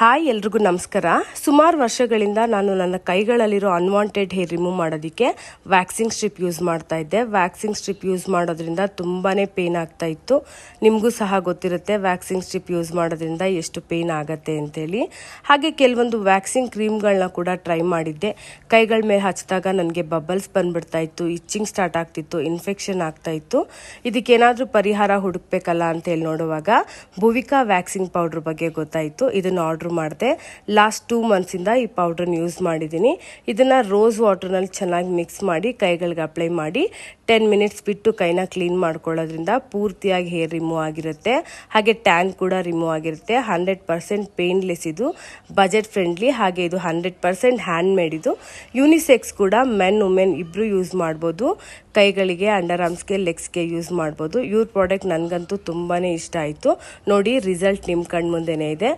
Hi ಎಲ್ರಿಗೂ ನಮಸ್ಕಾರ. ಸುಮಾರು ವರ್ಷಗಳಿಂದ ನಾನು ನನ್ನ ಕೈಗಳಲ್ಲಿರೋ ಅನ್ವಾಂಟೆಡ್ ಹೇರ್ ರಿಮೂವ್ ಮಾಡೋದಕ್ಕೆ ವ್ಯಾಕ್ಸಿಂಗ್ ಸ್ಟ್ರಿಪ್ ಯೂಸ್ ಮಾಡ್ತಾ ಇದ್ದೆ. ವ್ಯಾಕ್ಸಿಂಗ್ ಸ್ಟ್ರಿಪ್ ಯೂಸ್ ಮಾಡೋದ್ರಿಂದ ತುಂಬಾ ಪೇನ್ ಆಗ್ತಾ ಇತ್ತು. ನಿಮಗೂ ಸಹ ಗೊತ್ತಿರುತ್ತೆ ವ್ಯಾಕ್ಸಿಂಗ್ ಸ್ಟ್ರಿಪ್ ಯೂಸ್ ಮಾಡೋದ್ರಿಂದ ಎಷ್ಟು ಪೇನ್ ಆಗುತ್ತೆ ಅಂತೇಳಿ. ಹಾಗೆ ಕೆಲವೊಂದು ವ್ಯಾಕ್ಸಿಂಗ್ ಕ್ರೀಮ್ಗಳನ್ನ ಕೂಡ ಟ್ರೈ ಮಾಡಿದ್ದೆ. ಕೈಗಳ ಮೇಲೆ ಹಚ್ಚಿದಾಗ ನನಗೆ ಬಬಲ್ಸ್ ಬಂದ್ಬಿಡ್ತಾ ಇತ್ತು, ಇಚ್ಚಿಂಗ್ ಸ್ಟಾರ್ಟ್ ಆಗ್ತಿತ್ತು, ಇನ್ಫೆಕ್ಷನ್ ಆಗ್ತಾ ಇತ್ತು. ಇದಕ್ಕೇನಾದರೂ ಪರಿಹಾರ ಹುಡುಕ್ಬೇಕಲ್ಲ ಅಂತೇಳಿ ನೋಡುವಾಗ ಭುವಿಕಾ ವ್ಯಾಕ್ಸಿಂಗ್ ಪೌಡ್ರ್ ಬಗ್ಗೆ ಗೊತ್ತಾಯಿತು. ಇದನ್ನು ಆರ್ಡರ್ ಮಾಡಿದೆ. ಲಾಸ್ಟ್ 2 months ಇಂದ ಈ ಪೌಡ್ರನ್ನ ಯೂಸ್ ಮಾಡಿದ್ದೀನಿ. ಇದನ್ನ ರೋಸ್ ವಾಟರ್ನಲ್ಲಿ ಚೆನ್ನಾಗಿ ಮಿಕ್ಸ್ ಮಾಡಿ ಕೈಗಳಿಗೆ ಅಪ್ಲೈ ಮಾಡಿ 10 minutes ಬಿಟ್ಟು ಕೈನ ಕ್ಲೀನ್ ಮಾಡ್ಕೊಳ್ಳೋದ್ರಿಂದ ಪೂರ್ತಿಯಾಗಿ ಹೇರ್ ರಿಮೂವ್ ಆಗಿರುತ್ತೆ. ಹಾಗೆ ಟ್ಯಾನ್ ಕೂಡ ರಿಮೂವ್ ಆಗಿರುತ್ತೆ. 100% ಪೇನ್ಲೆಸ್, ಇದು ಬಜೆಟ್ ಫ್ರೆಂಡ್ಲಿ. ಹಾಗೆ ಇದು 100% ಹ್ಯಾಂಡ್ ಮೇಡ್. ಇದು ಯೂನಿಸೆಕ್ಸ್ ಕೂಡ, ಮೆನ್ ವುಮೆನ್ ಇಬ್ರು ಯೂಸ್ ಮಾಡ್ಬೋದು. ಕೈಗಳಿಗೆ, ಅಂಡರ್ ಆರ್ಮ್ಸ್ಗೆ, ಲೆಗ್ಸ್ಗೆ ಯೂಸ್ ಮಾಡ್ಬೋದು. ಇವ್ರ ಪ್ರಾಡಕ್ಟ್ ನನಗಂತೂ ತುಂಬಾನೇ ಇಷ್ಟ ಆಯಿತು. ನೋಡಿ, ರಿಸಲ್ಟ್ ನಿಮ್ಮ ಕಣ್ಮುಂದೆನೇ ಇದೆ.